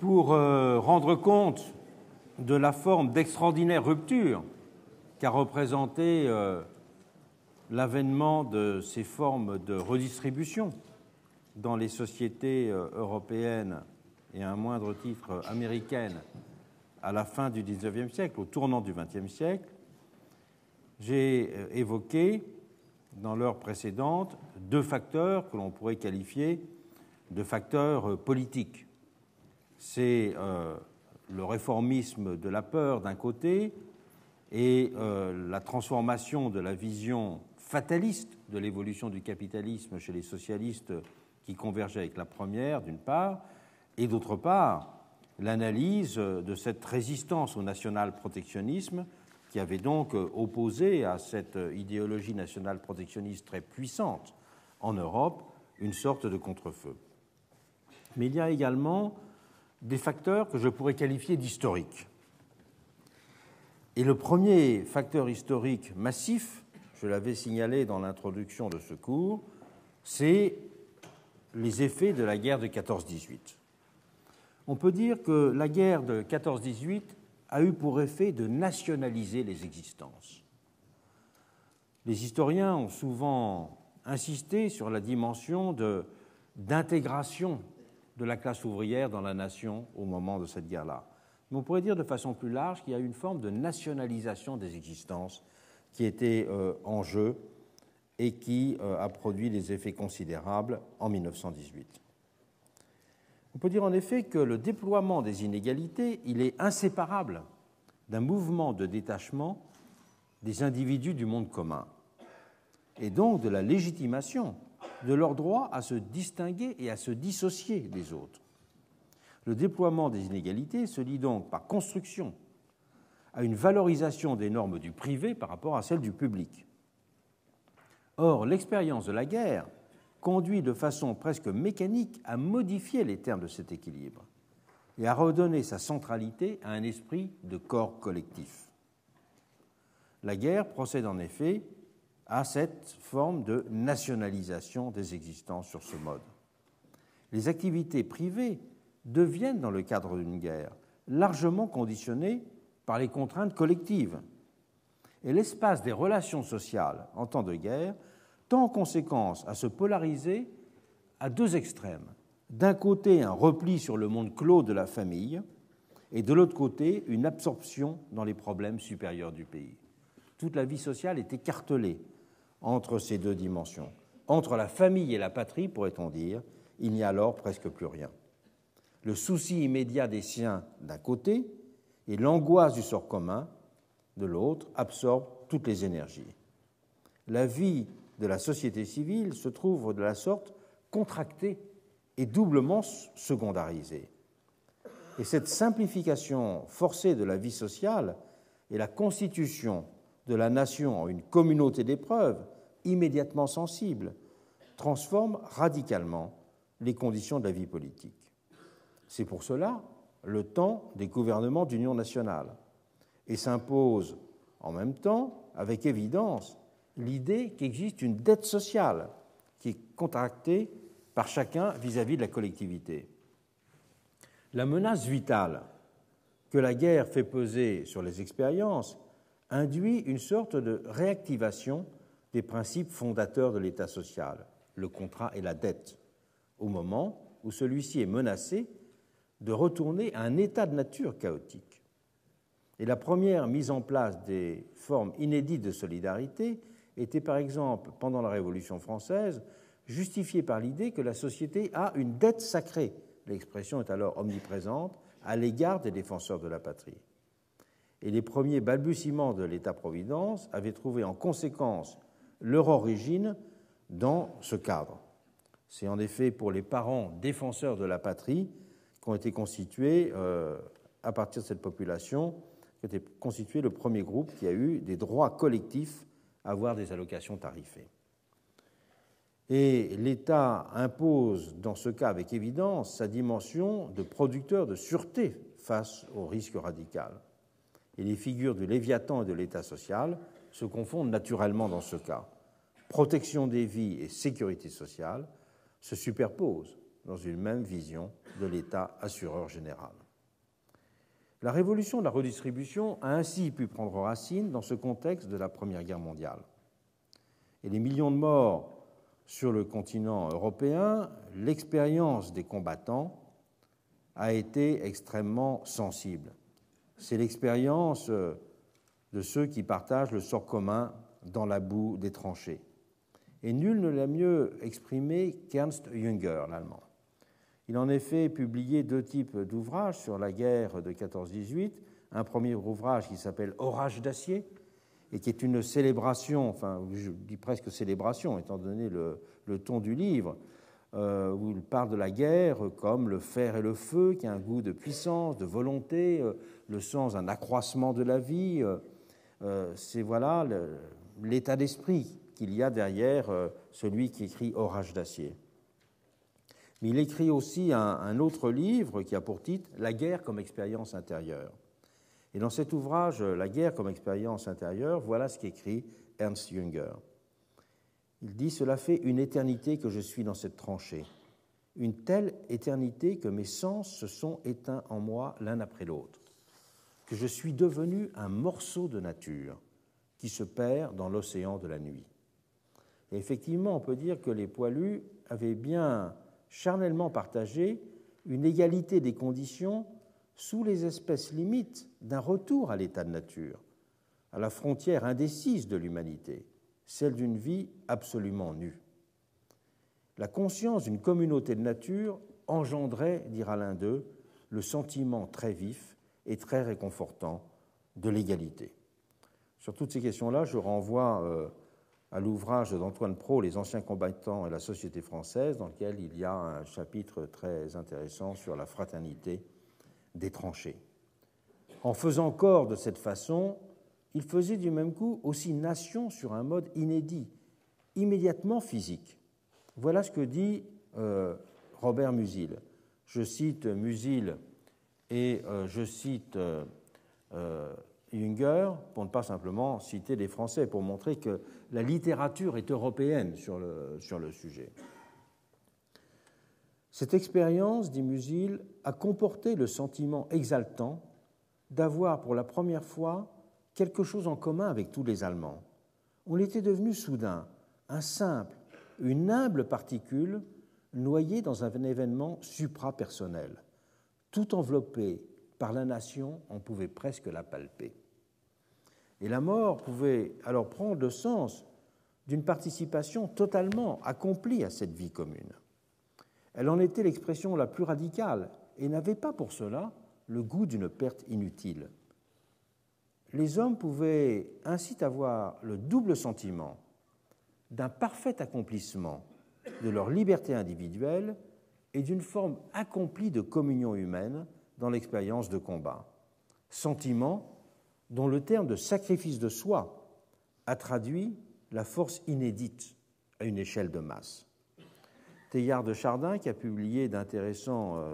pour rendre compte de la forme d'extraordinaire rupture qu'a représenté l'avènement de ces formes de redistribution dans les sociétés européennes et à un moindre titre américaines à la fin du XIXe siècle, au tournant du XXe siècle, j'ai évoqué dans l'heure précédente deux facteurs que l'on pourrait qualifier de facteurs politiques. C'est le réformisme de la peur d'un côté et la transformation de la vision fataliste de l'évolution du capitalisme chez les socialistes qui convergeait avec la première, d'une part, et d'autre part, l'analyse de cette résistance au national-protectionnisme qui avait donc opposé à cette idéologie nationale-protectionniste très puissante en Europe une sorte de contre-feu. Mais il y a également des facteurs que je pourrais qualifier d'historiques. Et le premier facteur historique massif, je l'avais signalé dans l'introduction de ce cours, c'est les effets de la guerre de 14-18. On peut dire que la guerre de 14-18 a eu pour effet de nationaliser les existences. Les historiens ont souvent insisté sur la dimension d'intégration de la classe ouvrière dans la nation au moment de cette guerre-là. Mais on pourrait dire de façon plus large qu'il y a eu une forme de nationalisation des existences qui était en jeu et qui a produit des effets considérables en 1918. On peut dire en effet que le déploiement des inégalités, il est inséparable d'un mouvement de détachement des individus du monde commun et donc de la légitimation de leur droit à se distinguer et à se dissocier des autres. Le déploiement des inégalités se lie donc par construction à une valorisation des normes du privé par rapport à celles du public. Or, l'expérience de la guerre conduit de façon presque mécanique à modifier les termes de cet équilibre et à redonner sa centralité à un esprit de corps collectif. La guerre procède en effet à cette forme de nationalisation des existences sur ce mode. Les activités privées deviennent, dans le cadre d'une guerre, largement conditionnées par les contraintes collectives. Et l'espace des relations sociales en temps de guerre tend en conséquence à se polariser à deux extrêmes. D'un côté, un repli sur le monde clos de la famille, et de l'autre côté, une absorption dans les problèmes supérieurs du pays. Toute la vie sociale est écartelée entre ces deux dimensions. Entre la famille et la patrie, pourrait-on dire, il n'y a alors presque plus rien. Le souci immédiat des siens d'un côté et l'angoisse du sort commun de l'autre absorbent toutes les énergies. La vie de la société civile se trouve de la sorte contractée et doublement secondarisée. Et cette simplification forcée de la vie sociale et la constitution de la nation en une communauté d'épreuves immédiatement sensible transforment radicalement les conditions de la vie politique. C'est pour cela le temps des gouvernements d'union nationale et s'impose en même temps, avec évidence, l'idée qu'existe une dette sociale qui est contractée par chacun vis-à-vis de la collectivité. La menace vitale que la guerre fait peser sur les expériences induit une sorte de réactivation des principes fondateurs de l'État social, le contrat et la dette, au moment où celui-ci est menacé de retourner à un état de nature chaotique. Et la première mise en place des formes inédites de solidarité était par exemple, pendant la Révolution française, justifiée par l'idée que la société a une dette sacrée, l'expression est alors omniprésente, à l'égard des défenseurs de la patrie. Et les premiers balbutiements de l'État-providence avaient trouvé en conséquence leur origine dans ce cadre. C'est en effet pour les parents défenseurs de la patrie qu'ont été constitués, à partir de cette population, qu'était constitué le premier groupe qui a eu des droits collectifs à avoir des allocations tarifées. Et l'État impose, dans ce cas avec évidence, sa dimension de producteur de sûreté face au risque radical. Et les figures du Léviathan et de l'État social se confondent naturellement dans ce cas. Protection des vies et sécurité sociale se superposent dans une même vision de l'État assureur général. La révolution de la redistribution a ainsi pu prendre racine dans ce contexte de la Première Guerre mondiale. Et les millions de morts sur le continent européen, l'expérience des combattants a été extrêmement sensible. C'est l'expérience de ceux qui partagent le sort commun dans la boue des tranchées. Et nul ne l'a mieux exprimé qu'Ernst Jünger, l'Allemand. Il a en effet publié 2 types d'ouvrages sur la guerre de 14-18. Un premier ouvrage qui s'appelle « Orage d'acier » et qui est une célébration, enfin je dis presque célébration étant donné le ton du livre, où il parle de la guerre comme le fer et le feu, qui a un goût de puissance, de volonté, le sens d'un accroissement de la vie. C'est voilà l'état d'esprit qu'il y a derrière celui qui écrit « Orage d'acier ». Mais il écrit aussi un autre livre qui a pour titre « La guerre comme expérience intérieure ». Et dans cet ouvrage « La guerre comme expérience intérieure », voilà ce qu'écrit Ernst Jünger. Il dit « Cela fait une éternité que je suis dans cette tranchée, une telle éternité que mes sens se sont éteints en moi l'un après l'autre, que je suis devenu un morceau de nature qui se perd dans l'océan de la nuit. » Et effectivement, on peut dire que les poilus avaient bien charnellement partagé une égalité des conditions sous les espèces limites d'un retour à l'état de nature, à la frontière indécise de l'humanité, celle d'une vie absolument nue. La conscience d'une communauté de nature engendrait, dira l'un d'eux, le sentiment très vif et très réconfortant de l'égalité. Sur toutes ces questions-là, je renvoie à l'ouvrage d'Antoine Prot, Les anciens combattants et la société française, dans lequel il y a un chapitre très intéressant sur la fraternité des tranchées. En faisant corps de cette façon, il faisait du même coup aussi nation sur un mode inédit, immédiatement physique. Voilà ce que dit Robert Musil. Je cite Musil et je cite Jünger, pour ne pas simplement citer les Français, pour montrer que la littérature est européenne sur le sujet. Cette expérience, dit Musil, a comporté le sentiment exaltant d'avoir pour la première fois quelque chose en commun avec tous les Allemands. On était devenu soudain un simple, une humble particule noyée dans un événement suprapersonnel. Tout enveloppé par la nation, on pouvait presque la palper. Et la mort pouvait alors prendre le sens d'une participation totalement accomplie à cette vie commune. Elle en était l'expression la plus radicale et n'avait pas pour cela le goût d'une perte inutile. Les hommes pouvaient ainsi avoir le double sentiment d'un parfait accomplissement de leur liberté individuelle et d'une forme accomplie de communion humaine dans l'expérience de combat. Sentiment dont le terme de sacrifice de soi a traduit la force inédite à une échelle de masse. Teilhard de Chardin, qui a publié d'intéressants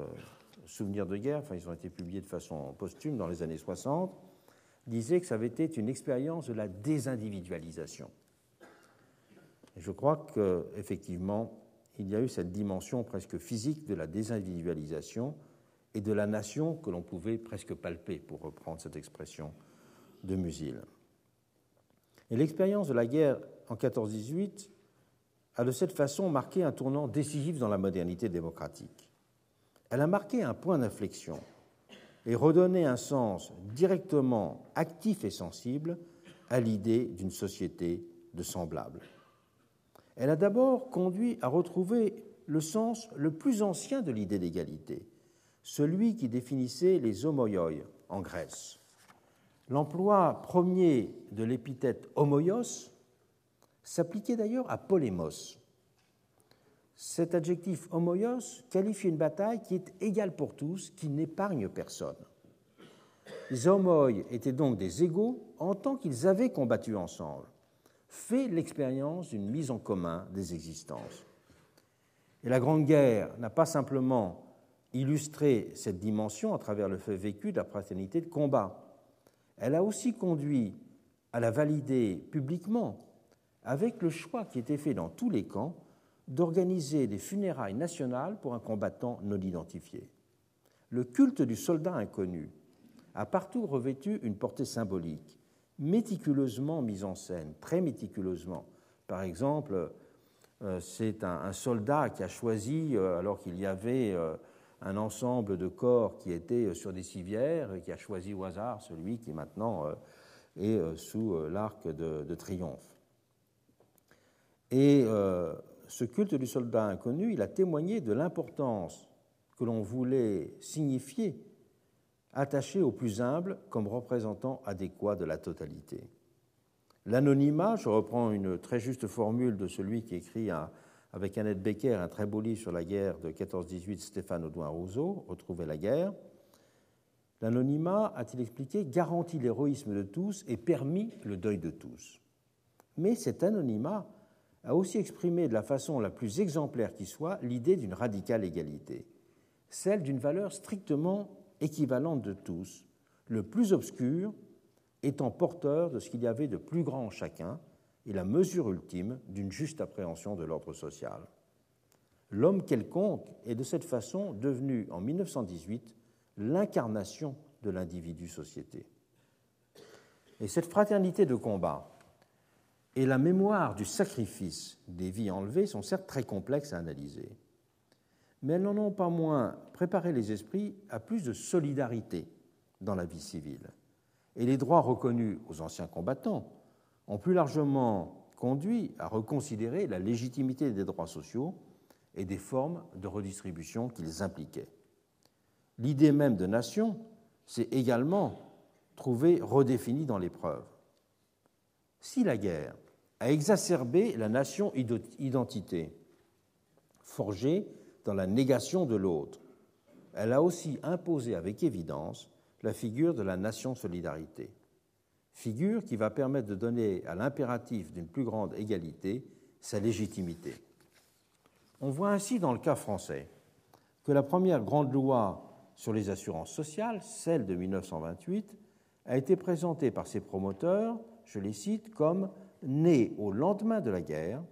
souvenirs de guerre, enfin ils ont été publiés de façon posthume dans les années 60, disait que ça avait été une expérience de la désindividualisation. Et je crois qu'effectivement, il y a eu cette dimension presque physique de la désindividualisation et de la nation que l'on pouvait presque palper, pour reprendre cette expression de Musil. Et l'expérience de la guerre en 14-18 a de cette façon marqué un tournant décisif dans la modernité démocratique. Elle a marqué un point d'inflexion et redonné un sens directement actif et sensible à l'idée d'une société de semblables. Elle a d'abord conduit à retrouver le sens le plus ancien de l'idée d'égalité, celui qui définissait les homoioi en Grèce. L'emploi premier de l'épithète homoios s'appliquait d'ailleurs à Polémos. Cet adjectif homoios qualifie une bataille qui est égale pour tous, qui n'épargne personne. Les homoi étaient donc des égaux en tant qu'ils avaient combattu ensemble, fait l'expérience d'une mise en commun des existences. Et la Grande Guerre n'a pas simplement illustré cette dimension à travers le fait vécu de la fraternité de combat. Elle a aussi conduit à la valider publiquement, avec le choix qui était fait dans tous les camps d'organiser des funérailles nationales pour un combattant non identifié. Le culte du soldat inconnu a partout revêtu une portée symbolique, méticuleusement mise en scène, très méticuleusement. Par exemple, c'est un soldat qui a choisi, alors qu'il y avait un ensemble de corps qui étaient sur des civières, qui a choisi au hasard celui qui maintenant est sous l'arc de triomphe. Et ce culte du soldat inconnu, il a témoigné de l'importance que l'on voulait signifier, attacher au plus humble comme représentant adéquat de la totalité. L'anonymat, je reprends une très juste formule de celui qui écrit avec Annette Becker un très beau livre sur la guerre de 14-18, Stéphane Audouin-Rousseau, Retrouver la guerre. L'anonymat, a-t-il expliqué, garantit l'héroïsme de tous et permis le deuil de tous. Mais cet anonymat a aussi exprimé de la façon la plus exemplaire qui soit l'idée d'une radicale égalité, celle d'une valeur strictement équivalente de tous, le plus obscur étant porteur de ce qu'il y avait de plus grand en chacun et la mesure ultime d'une juste appréhension de l'ordre social. L'homme quelconque est de cette façon devenu, en 1918, l'incarnation de l'individu-société. Et cette fraternité de combat et la mémoire du sacrifice des vies enlevées sont certes très complexes à analyser, mais elles n'en ont pas moins préparé les esprits à plus de solidarité dans la vie civile. Et les droits reconnus aux anciens combattants ont plus largement conduit à reconsidérer la légitimité des droits sociaux et des formes de redistribution qu'ils impliquaient. L'idée même de nation s'est également trouvée redéfinie dans l'épreuve. Si la guerre a exacerbé la nation-identité, forgée dans la négation de l'autre, elle a aussi imposé avec évidence la figure de la nation-solidarité, figure qui va permettre de donner à l'impératif d'une plus grande égalité sa légitimité. On voit ainsi dans le cas français que la première grande loi sur les assurances sociales, celle de 1928, a été présentée par ses promoteurs, je les cite, comme née au lendemain de la guerre,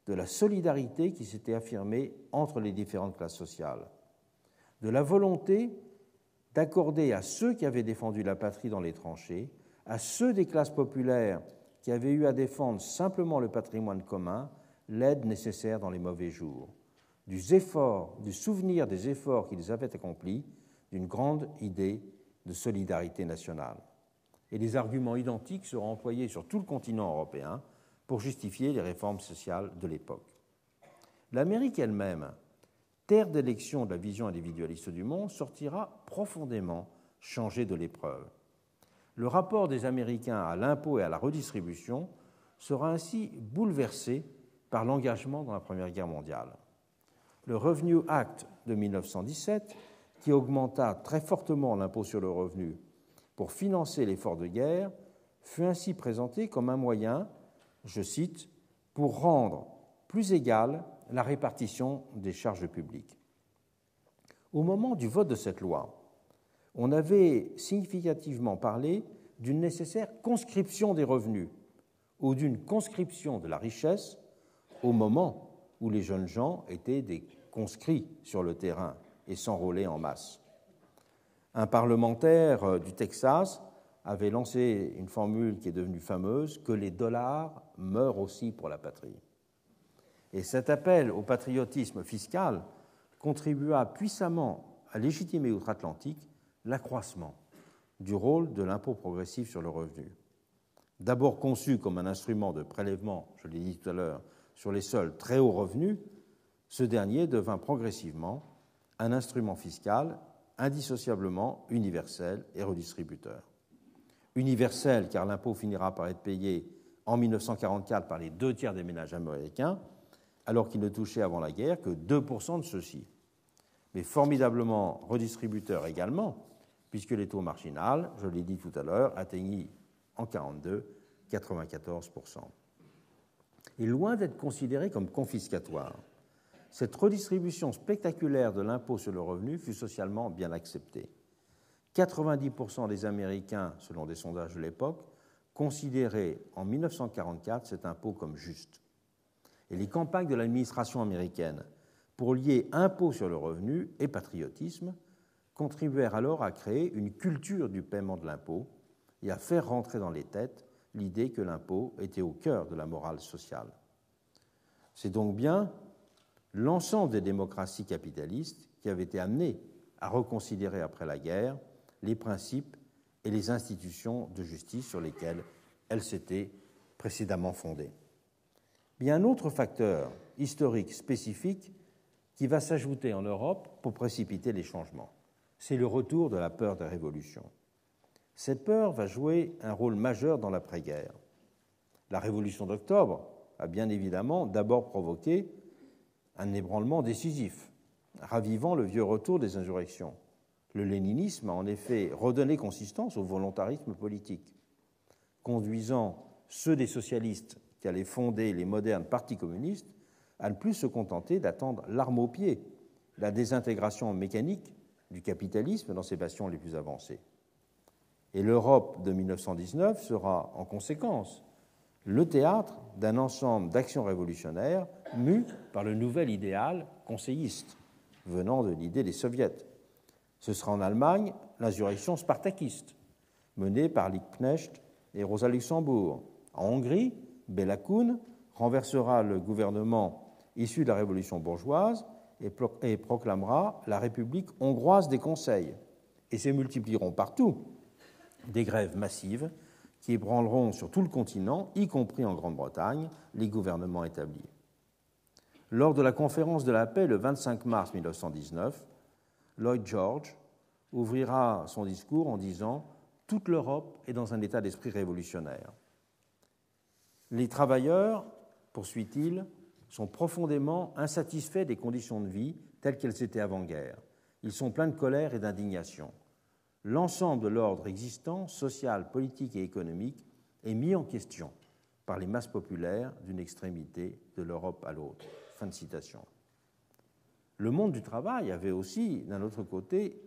de la solidarité qui s'était affirmée entre les différentes classes sociales, de la volonté d'accorder à ceux qui avaient défendu la patrie dans les tranchées, à ceux des classes populaires qui avaient eu à défendre simplement le patrimoine commun, l'aide nécessaire dans les mauvais jours, du souvenir des efforts qu'ils avaient accomplis, d'une grande idée de solidarité nationale. Et des arguments identiques seront employés sur tout le continent européen pour justifier les réformes sociales de l'époque. L'Amérique elle-même, terre d'élection de la vision individualiste du monde, sortira profondément changée de l'épreuve. Le rapport des Américains à l'impôt et à la redistribution sera ainsi bouleversé par l'engagement dans la Première Guerre mondiale. Le Revenue Act de 1917, qui augmenta très fortement l'impôt sur le revenu pour financer l'effort de guerre, fut ainsi présenté comme un moyen, je cite, pour rendre plus égale la répartition des charges publiques. Au moment du vote de cette loi, on avait significativement parlé d'une nécessaire conscription des revenus ou d'une conscription de la richesse au moment où les jeunes gens étaient des conscrits sur le terrain et s'enrôlaient en masse. Un parlementaire du Texas avait lancé une formule qui est devenue fameuse, que les dollars meurent aussi pour la patrie. Et cet appel au patriotisme fiscal contribua puissamment à légitimer outre-Atlantique l'accroissement du rôle de l'impôt progressif sur le revenu. D'abord conçu comme un instrument de prélèvement, je l'ai dit tout à l'heure, sur les seuls très hauts revenus, ce dernier devint progressivement un instrument fiscal indissociablement universel et redistributeur. Universel car l'impôt finira par être payé en 1944 par les 2/3 des ménages américains, alors qu'il ne touchait avant la guerre que 2% de ceux-ci. Mais formidablement redistributeur également, puisque les taux marginaux, je l'ai dit tout à l'heure, atteignirent en 1942 94%. Et loin d'être considéré comme confiscatoire, cette redistribution spectaculaire de l'impôt sur le revenu fut socialement bien acceptée. 90% des Américains, selon des sondages de l'époque, considéraient en 1944 cet impôt comme juste. et les campagnes de l'administration américaine pour lier impôt sur le revenu et patriotisme contribuèrent alors à créer une culture du paiement de l'impôt et à faire rentrer dans les têtes l'idée que l'impôt était au cœur de la morale sociale. C'est donc bien l'ensemble des démocraties capitalistes qui avaient été amenées à reconsidérer après la guerre les principes et les institutions de justice sur lesquels elles s'étaient précédemment fondées. Il y a un autre facteur historique spécifique qui va s'ajouter en Europe pour précipiter les changements. C'est le retour de la peur des révolutions. Cette peur va jouer un rôle majeur dans l'après-guerre. La Révolution d'octobre a bien évidemment d'abord provoqué un ébranlement décisif, ravivant le vieux retour des insurrections. Le léninisme a en effet redonné consistance au volontarisme politique, conduisant ceux des socialistes qui allaient fonder les modernes partis communistes à ne plus se contenter d'attendre l'arme au pied, la désintégration mécanique du capitalisme dans ses bastions les plus avancés. Et l'Europe de 1919 sera en conséquence le théâtre d'un ensemble d'actions révolutionnaires mues par le nouvel idéal conseilliste venant de l'idée des soviets. Ce sera en Allemagne l'insurrection spartakiste menée par Liebknecht et Rosa Luxembourg. En Hongrie, Béla Kun renversera le gouvernement issu de la révolution bourgeoise et proclamera la République hongroise des conseils. Et se multiplieront partout des grèves massives qui ébranleront sur tout le continent, y compris en Grande-Bretagne, les gouvernements établis. Lors de la conférence de la paix le 25 mars 1919, Lloyd George ouvrira son discours en disant « Toute l'Europe est dans un état d'esprit révolutionnaire. Les travailleurs, poursuit-il, sont profondément insatisfaits des conditions de vie telles qu'elles étaient avant-guerre. Ils sont pleins de colère et d'indignation. L'ensemble de l'ordre existant, social, politique et économique, est mis en question par les masses populaires d'une extrémité de l'Europe à l'autre. » Fin de citation. Le monde du travail avait aussi, d'un autre côté,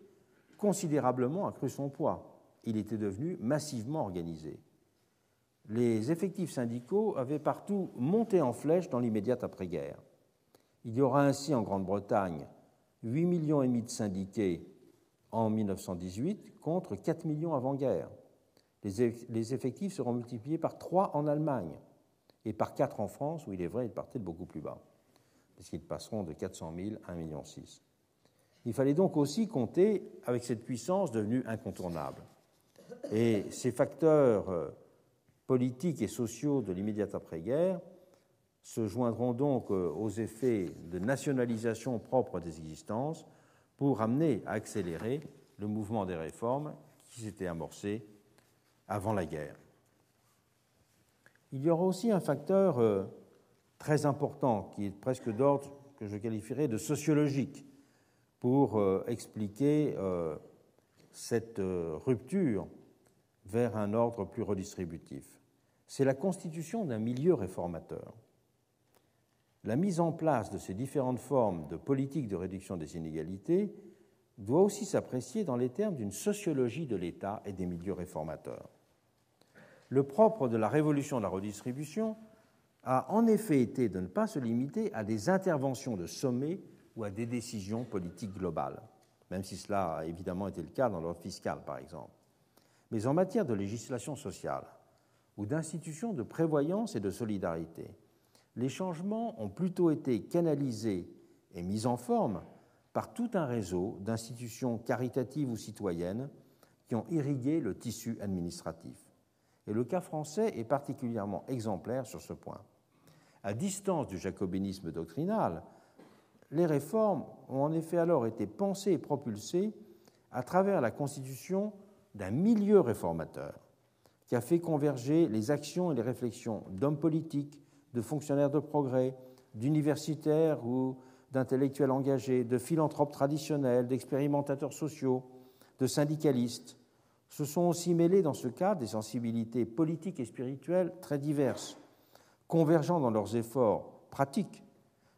considérablement accru son poids. Il était devenu massivement organisé. Les effectifs syndicaux avaient partout monté en flèche dans l'immédiate après-guerre. Il y aura ainsi en Grande-Bretagne 8,5 millions de syndiqués en 1918 contre 4 millions avant-guerre. Les effectifs seront multipliés par 3 en Allemagne et par 4 en France, où il est vrai, ils partaient de beaucoup plus bas, puisqu'ils passeront de 400 000 à 1,6 million. Il fallait donc aussi compter avec cette puissance devenue incontournable. Et ces facteurs politiques et sociaux de l'immédiate après-guerre se joindront donc aux effets de nationalisation propre des existences pour amener à accélérer le mouvement des réformes qui s'était amorcé avant la guerre. Il y aura aussi un facteur très important qui est presque d'ordre que je qualifierais de sociologique pour expliquer cette rupture vers un ordre plus redistributif. C'est la constitution d'un milieu réformateur. La mise en place de ces différentes formes de politique de réduction des inégalités doit aussi s'apprécier dans les termes d'une sociologie de l'État et des milieux réformateurs. Le propre de la révolution de la redistribution a en effet été de ne pas se limiter à des interventions de sommet ou à des décisions politiques globales, même si cela a évidemment été le cas dans l'ordre fiscal, par exemple. Mais en matière de législation sociale ou d'institutions de prévoyance et de solidarité, les changements ont plutôt été canalisés et mis en forme par tout un réseau d'institutions caritatives ou citoyennes qui ont irrigué le tissu administratif. Et le cas français est particulièrement exemplaire sur ce point. À distance du jacobinisme doctrinal, les réformes ont en effet alors été pensées et propulsées à travers la constitution d'un milieu réformateur qui a fait converger les actions et les réflexions d'hommes politiques, de fonctionnaires de progrès, d'universitaires ou d'intellectuels engagés, de philanthropes traditionnels, d'expérimentateurs sociaux, de syndicalistes. Se sont aussi mêlés dans ce cas des sensibilités politiques et spirituelles très diverses, convergeant dans leurs efforts pratiques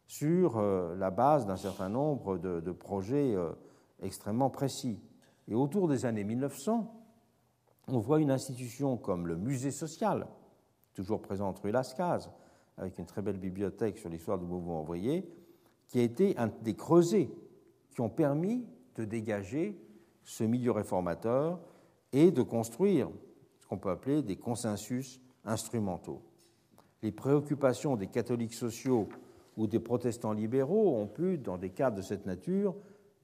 sur la base d'un certain nombre de projets extrêmement précis. Et autour des années 1900, on voit une institution comme le musée social, toujours présente rue Lascaz, avec une très belle bibliothèque sur l'histoire du mouvement ouvrier, qui a été un des creusets qui ont permis de dégager ce milieu réformateur et de construire ce qu'on peut appeler des consensus instrumentaux. Les préoccupations des catholiques sociaux ou des protestants libéraux ont pu, dans des cadres de cette nature,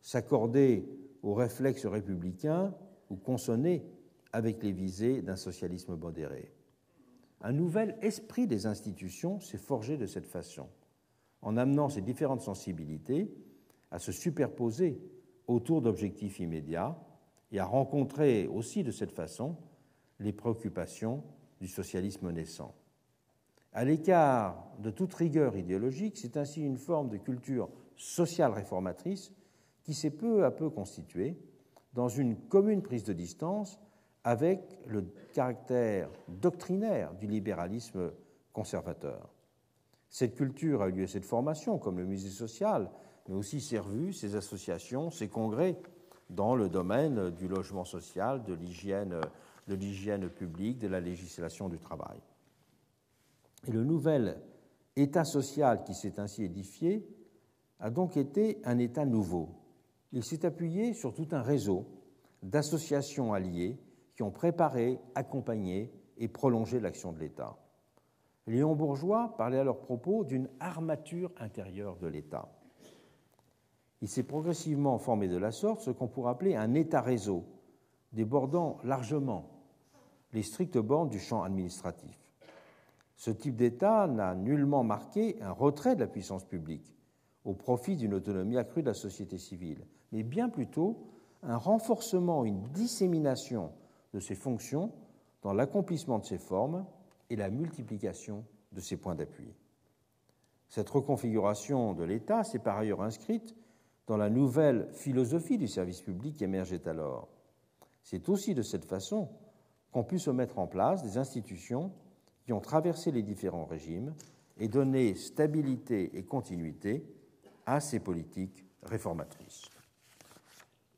s'accorder aux réflexes républicains ou consonner avec les visées d'un socialisme modéré. Un nouvel esprit des institutions s'est forgé de cette façon, en amenant ces différentes sensibilités à se superposer autour d'objectifs immédiats et à rencontrer aussi de cette façon les préoccupations du socialisme naissant. À l'écart de toute rigueur idéologique, c'est ainsi une forme de culture sociale réformatrice qui s'est peu à peu constituée dans une commune prise de distance avec le caractère doctrinaire du libéralisme conservateur. Cette culture a eu lieu, cette formation, comme le musée social, mais aussi ses revues, ses associations, ses congrès dans le domaine du logement social, de l'hygiène publique, de la législation du travail. Et le nouvel État social qui s'est ainsi édifié a donc été un État nouveau. Il s'est appuyé sur tout un réseau d'associations alliées qui ont préparé, accompagné et prolongé l'action de l'État. Léon Bourgeois parlait à leur propos d'une armature intérieure de l'État. Il s'est progressivement formé de la sorte ce qu'on pourrait appeler un État-réseau, débordant largement les strictes bornes du champ administratif. Ce type d'État n'a nullement marqué un retrait de la puissance publique au profit d'une autonomie accrue de la société civile, mais bien plutôt un renforcement, une dissémination de ses fonctions dans l'accomplissement de ses formes et la multiplication de ses points d'appui. Cette reconfiguration de l'État s'est par ailleurs inscrite dans la nouvelle philosophie du service public qui émergeait alors. C'est aussi de cette façon qu'ont pu se mettre en place des institutions qui ont traversé les différents régimes et donné stabilité et continuité à ces politiques réformatrices.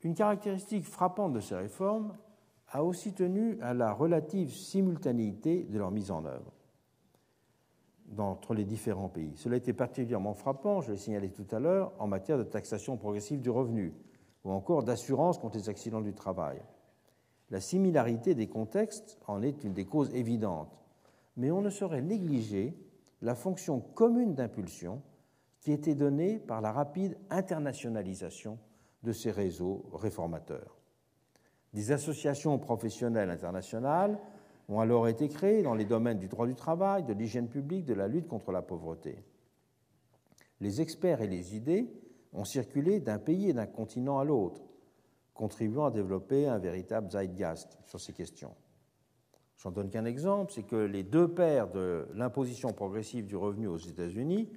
Une caractéristique frappante de ces réformes a aussi tenu à la relative simultanéité de leur mise en œuvre entre les différents pays. Cela a été particulièrement frappant, je l'ai signalé tout à l'heure, en matière de taxation progressive du revenu ou encore d'assurance contre les accidents du travail. La similarité des contextes en est une des causes évidentes, mais on ne saurait négliger la fonction commune d'impulsion qui était donnée par la rapide internationalisation de ces réseaux réformateurs. Des associations professionnelles internationales ont alors été créées dans les domaines du droit du travail, de l'hygiène publique, de la lutte contre la pauvreté. Les experts et les idées ont circulé d'un pays et d'un continent à l'autre, contribuant à développer un véritable zeitgeist sur ces questions. J'en donne qu'un exemple, c'est que les deux pères de l'imposition progressive du revenu aux États-Unis,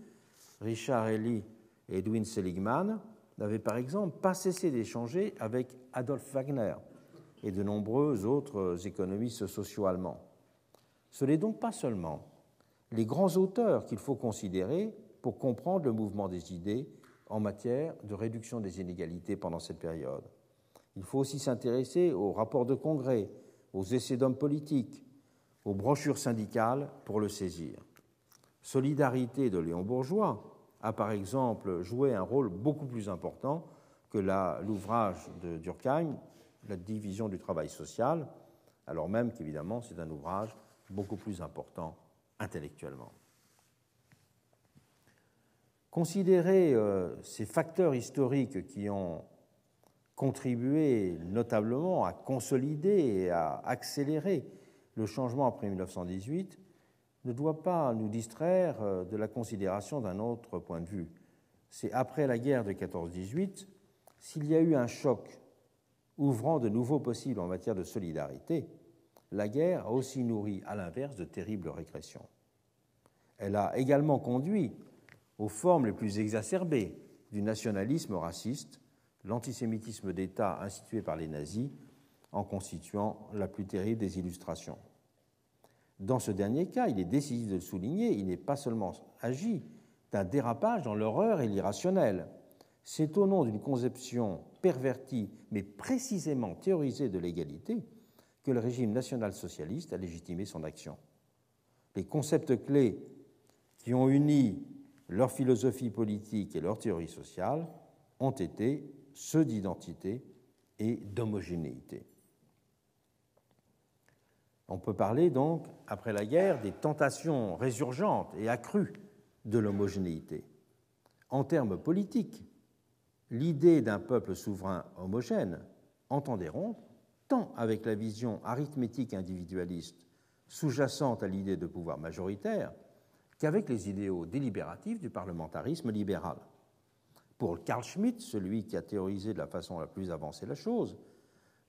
Richard Ely et Edwin Seligman, n'avaient par exemple pas cessé d'échanger avec Adolf Wagner et de nombreux autres économistes sociaux allemands. Ce n'est donc pas seulement les grands auteurs qu'il faut considérer pour comprendre le mouvement des idées en matière de réduction des inégalités pendant cette période. Il faut aussi s'intéresser aux rapports de congrès, aux essais d'hommes politiques, aux brochures syndicales pour le saisir. Solidarité de Léon Bourgeois a par exemple joué un rôle beaucoup plus important que l'ouvrage de Durkheim, la division du travail social, alors même qu'évidemment c'est un ouvrage beaucoup plus important intellectuellement. Considérer ces facteurs historiques qui ont contribué notablement à consolider et à accélérer le changement après 1918 ne doit pas nous distraire de la considération d'un autre point de vue. C'est après la guerre de 14-18, s'il y a eu un choc ouvrant de nouveaux possibles en matière de solidarité, la guerre a aussi nourri, à l'inverse, de terribles régressions. Elle a également conduit aux formes les plus exacerbées du nationalisme raciste, l'antisémitisme d'État institué par les nazis en constituant la plus terrible des illustrations. Dans ce dernier cas, il est décisif de le souligner, il n'est pas seulement agi d'un dérapage dans l'horreur et l'irrationnel. C'est au nom d'une conception pervertie, mais précisément théorisée de l'égalité, que le régime national-socialiste a légitimé son action. Les concepts clés qui qui ont uni leur philosophie politique et leur théorie sociale ont été ceux d'identité et d'homogénéité. On peut parler donc, après la guerre, des tentations résurgentes et accrues de l'homogénéité. En termes politiques, l'idée d'un peuple souverain homogène entendait rompre tant avec la vision arithmétique individualiste sous-jacente à l'idée de pouvoir majoritaire qu'avec les idéaux délibératifs du parlementarisme libéral. Pour Carl Schmitt, celui qui a théorisé de la façon la plus avancée la chose,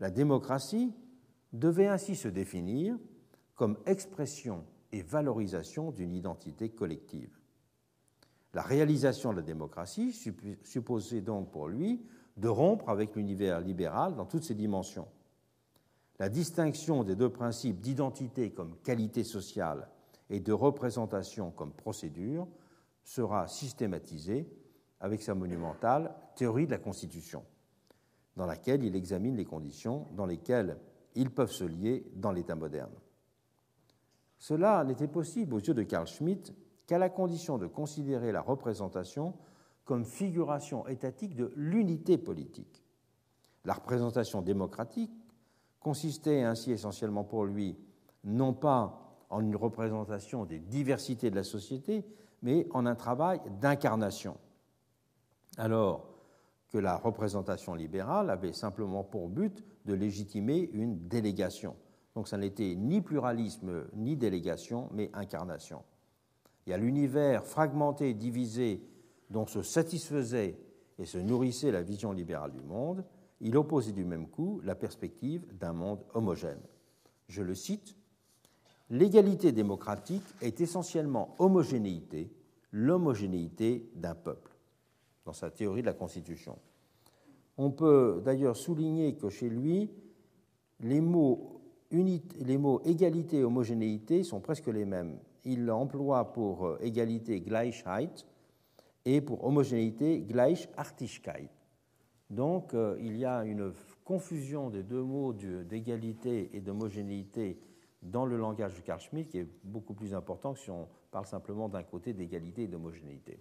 la démocratie devait ainsi se définir comme expression et valorisation d'une identité collective. La réalisation de la démocratie supposait donc pour lui de rompre avec l'univers libéral dans toutes ses dimensions. La distinction des deux principes d'identité comme qualité sociale et de représentation comme procédure sera systématisée avec sa monumentale théorie de la Constitution, dans laquelle il examine les conditions dans lesquelles ils peuvent se lier dans l'État moderne. Cela n'était possible aux yeux de Carl Schmitt qu'à la condition de considérer la représentation comme figuration étatique de l'unité politique. La représentation démocratique consistait ainsi essentiellement pour lui non pas en une représentation des diversités de la société, mais en un travail d'incarnation. Alors que la représentation libérale avait simplement pour but de légitimer une délégation. Donc ça n'était ni pluralisme ni délégation, mais incarnation. Et à l'univers fragmenté et divisé dont se satisfaisait et se nourrissait la vision libérale du monde, il opposait du même coup la perspective d'un monde homogène. Je le cite, « L'égalité démocratique est essentiellement homogénéité, l'homogénéité d'un peuple », dans sa théorie de la Constitution. On peut d'ailleurs souligner que chez lui, les mots égalité et homogénéité sont presque les mêmes. Il emploie pour égalité Gleichheit et pour homogénéité Gleichartigkeit. Donc il y a une confusion des deux mots d'égalité et d'homogénéité dans le langage de Carl Schmitt qui est beaucoup plus important que si on parle simplement d'un côté d'égalité et d'homogénéité.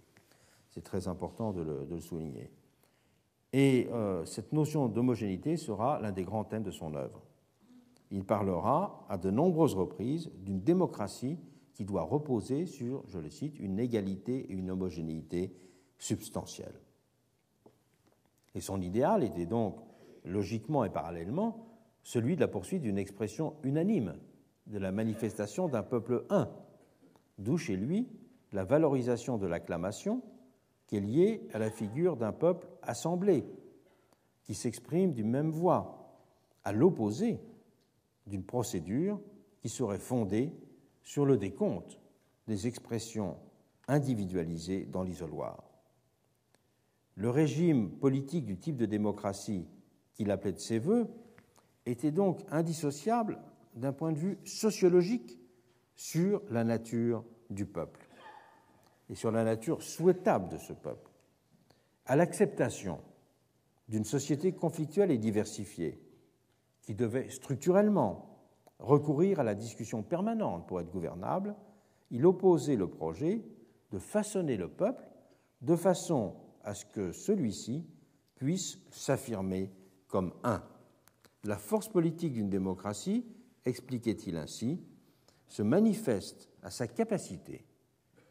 C'est très important de le souligner. Et cette notion d'homogénéité sera l'un des grands thèmes de son œuvre. Il parlera à de nombreuses reprises d'une démocratie qui doit reposer sur, je le cite, une égalité et une homogénéité substantielle. Et son idéal était donc, logiquement et parallèlement, celui de la poursuite d'une expression unanime de la manifestation d'un peuple un, d'où chez lui la valorisation de l'acclamation qui est liée à la figure d'un peuple assemblé, qui s'exprime d'une même voix, à l'opposé d'une procédure qui serait fondée sur le décompte des expressions individualisées dans l'isoloir. Le régime politique du type de démocratie qu'il appelait de ses voeux était donc indissociable d'un point de vue sociologique sur la nature du peuple et sur la nature souhaitable de ce peuple, à l'acceptation d'une société conflictuelle et diversifiée qui devait structurellement recourir à la discussion permanente pour être gouvernable. Il opposait le projet de façonner le peuple de façon à ce que celui-ci puisse s'affirmer comme un. La force politique d'une démocratie, expliquait-il ainsi, se manifeste à sa capacité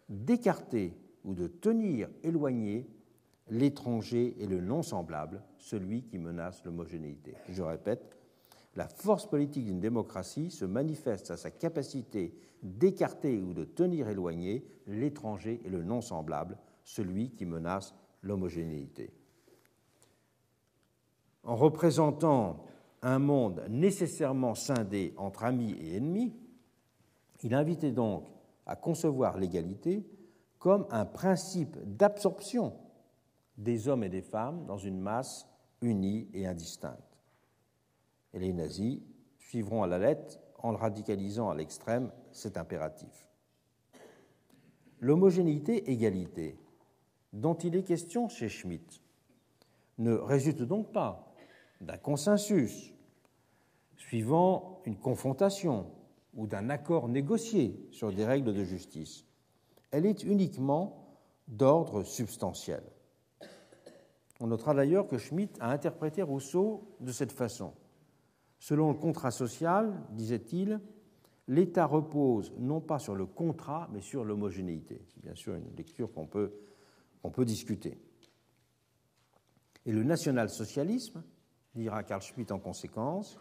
d'écarter ou de tenir éloigné l'étranger et le non-semblable, celui qui menace l'homogénéité. Je répète, la force politique d'une démocratie se manifeste à sa capacité d'écarter ou de tenir éloigné l'étranger et le non-semblable, celui qui menace l'homogénéité. En représentant un monde nécessairement scindé entre amis et ennemis, il invitait donc à concevoir l'égalité comme un principe d'absorption des hommes et des femmes dans une masse unie et indistincte. Et les nazis suivront à la lettre en radicalisant à l'extrême cet impératif. L'homogénéité-égalité dont il est question chez Schmitt ne résulte donc pas d'un consensus suivant une confrontation ou d'un accord négocié sur des règles de justice. elle est uniquement d'ordre substantiel. On notera d'ailleurs que Schmitt a interprété Rousseau de cette façon. Selon le contrat social, disait-il, l'État repose non pas sur le contrat, mais sur l'homogénéité. C'est bien sûr une lecture qu'on peut discuter. Et le national-socialisme, dira Carl Schmitt en conséquence,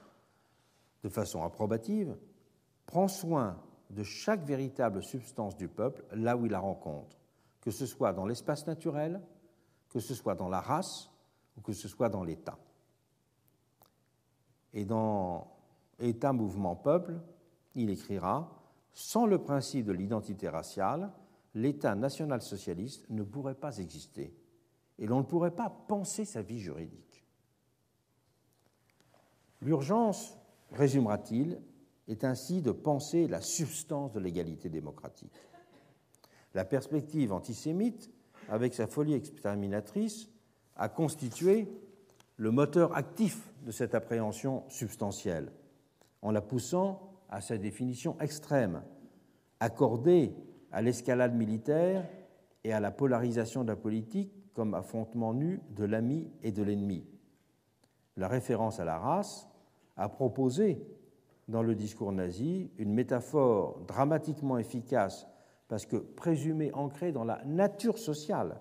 de façon approbative, prend soin de chaque véritable substance du peuple là où il la rencontre, que ce soit dans l'espace naturel, que ce soit dans la race ou que ce soit dans l'État. Et dans État, mouvement, peuple, il écrira « Sans le principe de l'identité raciale, l'État national-socialiste ne pourrait pas exister et l'on ne pourrait pas penser sa vie juridique. » L'urgence, résumera-t-il, est ainsi de penser la substance de l'égalité démocratique. La perspective antisémite, avec sa folie exterminatrice, a constitué le moteur actif de cette appréhension substantielle, en la poussant à sa définition extrême, accordée à l'escalade militaire et à la polarisation de la politique comme affrontement nu de l'ami et de l'ennemi. La référence à la race a proposé, dans le discours nazi, une métaphore dramatiquement efficace parce que présumée ancrée dans la nature sociale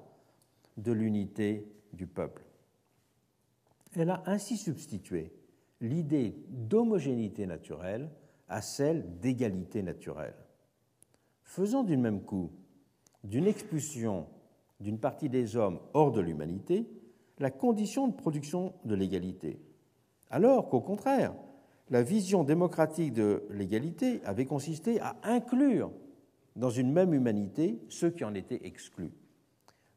de l'unité du peuple. Elle a ainsi substitué l'idée d'homogénéité naturelle à celle d'égalité naturelle, faisant du même coup d'une expulsion d'une partie des hommes hors de l'humanité la condition de production de l'égalité, alors qu'au contraire, la vision démocratique de l'égalité avait consisté à inclure dans une même humanité ceux qui en étaient exclus.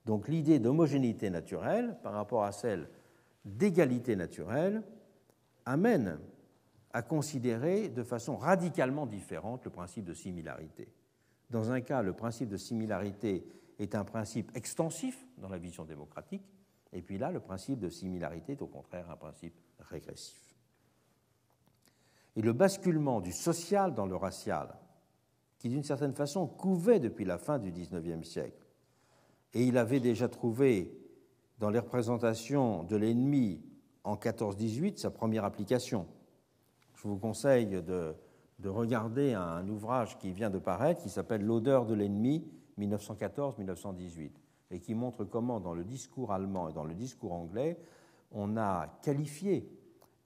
Donc l'idée d'homogénéité naturelle par rapport à celle d'égalité naturelle amène à considérer de façon radicalement différente le principe de similarité. Dans un cas, le principe de similarité est un principe extensif dans la vision démocratique, et puis là, le principe de similarité est au contraire un principe régressif. Et le basculement du social dans le racial, qui d'une certaine façon couvait depuis la fin du XIXe siècle, et il avait déjà trouvé dans les représentations de l'ennemi en 14-18 sa première application. Je vous conseille de regarder un ouvrage qui vient de paraître, qui s'appelle « L'odeur de l'ennemi, 1914-1918 », et qui montre comment, dans le discours allemand et dans le discours anglais, on a qualifié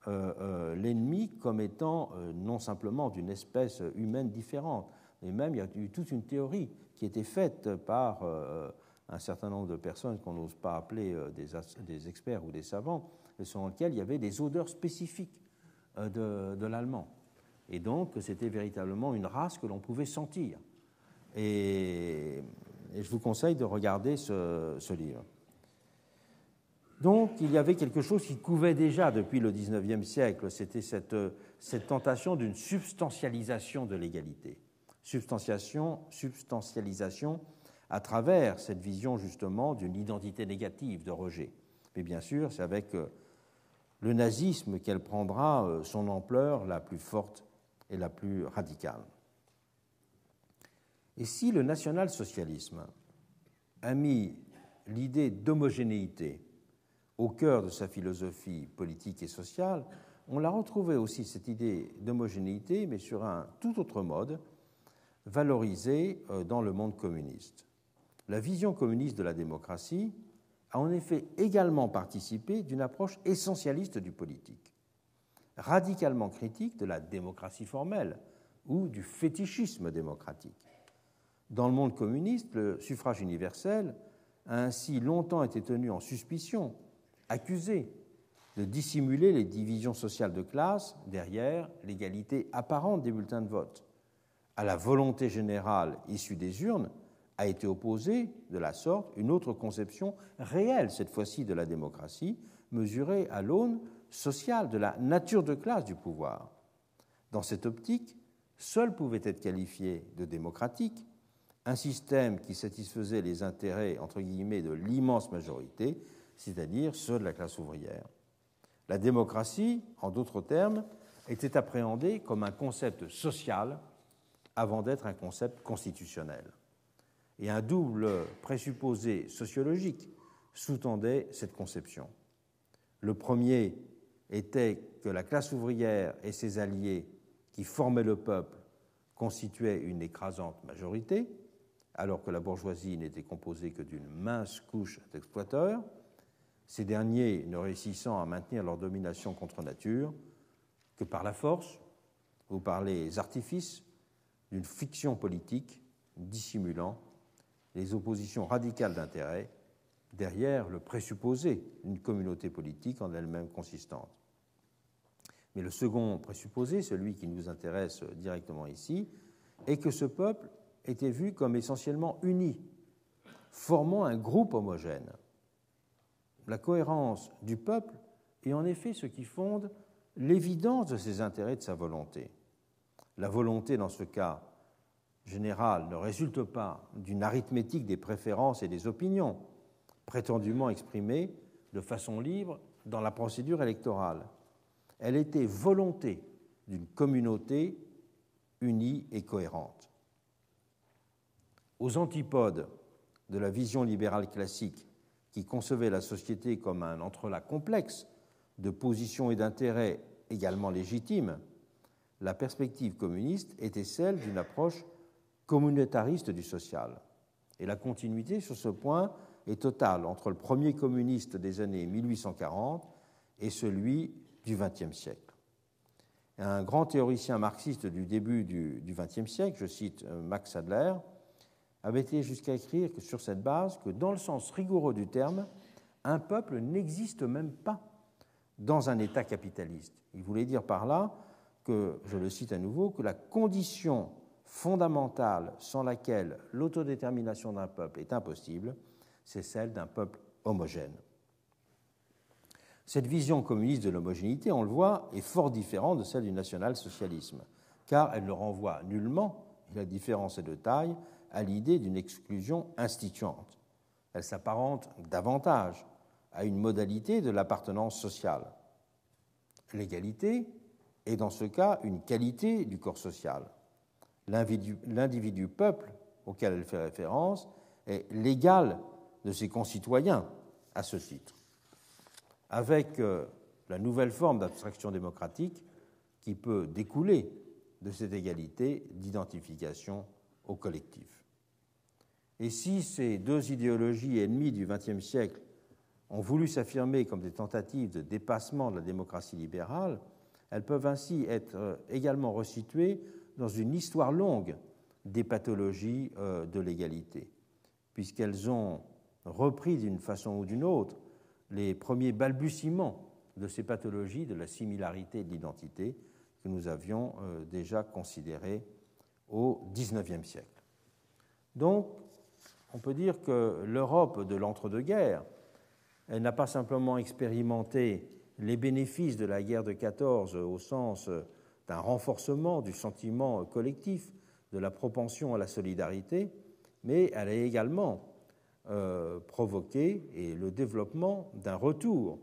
l'ennemi comme étant non simplement d'une espèce humaine différente, mais même il y a eu toute une théorie qui était faite par un certain nombre de personnes qu'on n'ose pas appeler des experts ou des savants, et selon lesquels il y avait des odeurs spécifiques de l'allemand. Et donc, c'était véritablement une race que l'on pouvait sentir. Et je vous conseille de regarder ce livre. Donc, il y avait quelque chose qui couvait déjà depuis le XIXe siècle, c'était cette tentation d'une substantialisation de l'égalité. Substantialisation à travers cette vision justement d'une identité négative, de rejet. Mais bien sûr, c'est avec le nazisme qu'elle prendra son ampleur la plus forte et la plus radicale. Et si le national-socialisme a mis l'idée d'homogénéité au cœur de sa philosophie politique et sociale, on l'a retrouvé aussi, cette idée d'homogénéité, mais sur un tout autre mode, valorisé dans le monde communiste. La vision communiste de la démocratie a en effet également participé d'une approche essentialiste du politique, radicalement critique de la démocratie formelle ou du fétichisme démocratique. Dans le monde communiste, le suffrage universel a ainsi longtemps été tenu en suspicion, accusé de dissimuler les divisions sociales de classe derrière l'égalité apparente des bulletins de vote. À la volonté générale issue des urnes a été opposée, de la sorte, une autre conception réelle, cette fois-ci de la démocratie, mesurée à l'aune sociale de la nature de classe du pouvoir. Dans cette optique, seul pouvait être qualifié de démocratique un système qui satisfaisait les intérêts, entre guillemets, de l'immense majorité, c'est-à-dire ceux de la classe ouvrière. La démocratie, en d'autres termes, était appréhendée comme un concept social avant d'être un concept constitutionnel. Et un double présupposé sociologique sous-tendait cette conception. Le premier était que la classe ouvrière et ses alliés qui formaient le peuple constituaient une écrasante majorité, alors que la bourgeoisie n'était composée que d'une mince couche d'exploiteurs, ces derniers ne réussissant à maintenir leur domination contre nature que par la force ou par les artifices d'une fiction politique dissimulant les oppositions radicales d'intérêts derrière le présupposé d'une communauté politique en elle-même consistante. Mais le second présupposé, celui qui nous intéresse directement ici, est que ce peuple était vu comme essentiellement uni, formant un groupe homogène. La cohérence du peuple est en effet ce qui fonde l'évidence de ses intérêts et de sa volonté. La volonté, dans ce cas général, ne résulte pas d'une arithmétique des préférences et des opinions, prétendument exprimées de façon libre dans la procédure électorale. Elle était volonté d'une communauté unie et cohérente. Aux antipodes de la vision libérale classique qui concevait la société comme un entrelac complexe de positions et d'intérêts également légitimes, la perspective communiste était celle d'une approche communautariste du social. Et la continuité sur ce point est totale entre le premier communiste des années 1840 et celui du XXe siècle. Un grand théoricien marxiste du début du XXe siècle, je cite Max Adler, avait été jusqu'à écrire que sur cette base que dans le sens rigoureux du terme, un peuple n'existe même pas dans un État capitaliste. Il voulait dire par là que, je le cite à nouveau, que la condition fondamentale sans laquelle l'autodétermination d'un peuple est impossible, c'est celle d'un peuple homogène. Cette vision communiste de l'homogénéité, on le voit, est fort différente de celle du national-socialisme, car elle ne renvoie nullement, et la différence est de taille, à l'idée d'une exclusion instituante. Elle s'apparente davantage à une modalité de l'appartenance sociale. L'égalité est dans ce cas une qualité du corps social. L'individu peuple auquel elle fait référence est l'égal de ses concitoyens à ce titre, avec la nouvelle forme d'abstraction démocratique qui peut découler de cette égalité d'identification au collectif. Et si ces deux idéologies ennemies du XXe siècle ont voulu s'affirmer comme des tentatives de dépassement de la démocratie libérale, elles peuvent ainsi être également resituées dans une histoire longue des pathologies de l'égalité, puisqu'elles ont repris d'une façon ou d'une autre les premiers balbutiements de ces pathologies de la similarité et de l'identité que nous avions déjà considérées au XIXe siècle. Donc, on peut dire que l'Europe de l'entre-deux-guerres, elle n'a pas simplement expérimenté les bénéfices de la guerre de 14 au sens d'un renforcement du sentiment collectif, de la propension à la solidarité, mais elle a également provoqué le développement d'un retour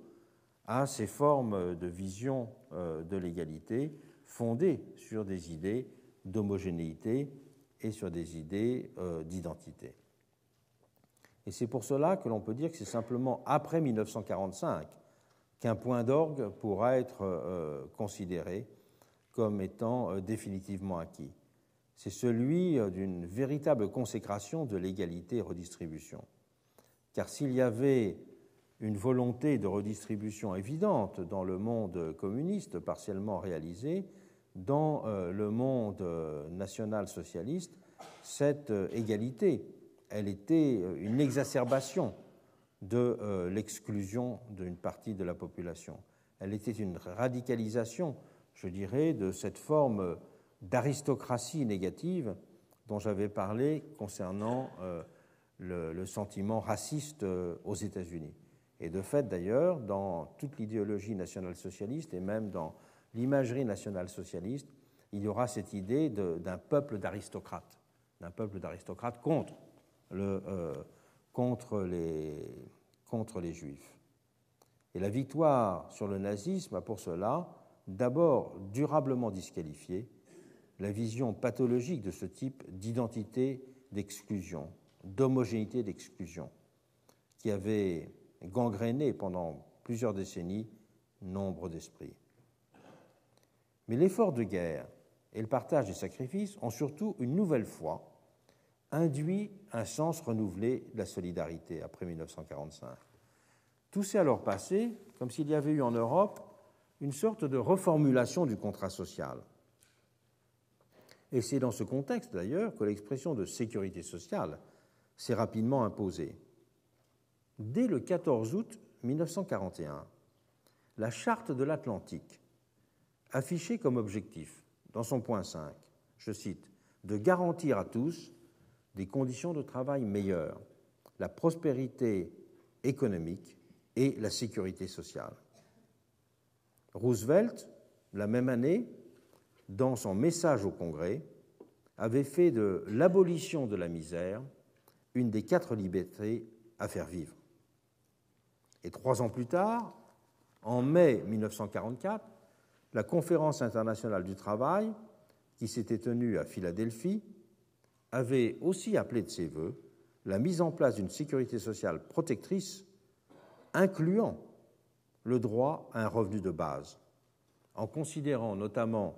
à ces formes de vision de l'égalité fondées sur des idées d'homogénéité et sur des idées d'identité. Et c'est pour cela que l'on peut dire que c'est simplement après 1945 qu'un point d'orgue pourra être considéré comme étant définitivement acquis. C'est celui d'une véritable consécration de l'égalité et redistribution. Car s'il y avait une volonté de redistribution évidente dans le monde communiste, partiellement réalisée, dans le monde national-socialiste, cette égalité, elle était une exacerbation de l'exclusion d'une partie de la population. Elle était une radicalisation, je dirais, de cette forme d'aristocratie négative dont j'avais parlé concernant le sentiment raciste aux États-Unis. Et de fait, d'ailleurs, dans toute l'idéologie nationale-socialiste et même dans l'imagerie nationale-socialiste, il y aura cette idée d'un peuple d'aristocrates contre les Juifs. Et la victoire sur le nazisme a pour cela d'abord durablement disqualifié la vision pathologique de ce type d'identité d'exclusion, d'homogénéité d'exclusion qui avait gangréné pendant plusieurs décennies nombre d'esprits. Mais l'effort de guerre et le partage des sacrifices ont surtout une nouvelle fois induit un sens renouvelé de la solidarité après 1945. Tout s'est alors passé comme s'il y avait eu en Europe une sorte de reformulation du contrat social. Et c'est dans ce contexte, d'ailleurs, que l'expression de sécurité sociale s'est rapidement imposée. Dès le 14 août 1941, la Charte de l'Atlantique affichait comme objectif, dans son point 5, je cite, « de garantir à tous des conditions de travail meilleures, la prospérité économique et la sécurité sociale. » Roosevelt, la même année, dans son message au Congrès, avait fait de l'abolition de la misère une des 4 libertés à faire vivre. Et 3 ans plus tard, en mai 1944, la Conférence internationale du travail, qui s'était tenue à Philadelphie, avait aussi appelé de ses vœux la mise en place d'une sécurité sociale protectrice, incluant le droit à un revenu de base, en considérant notamment,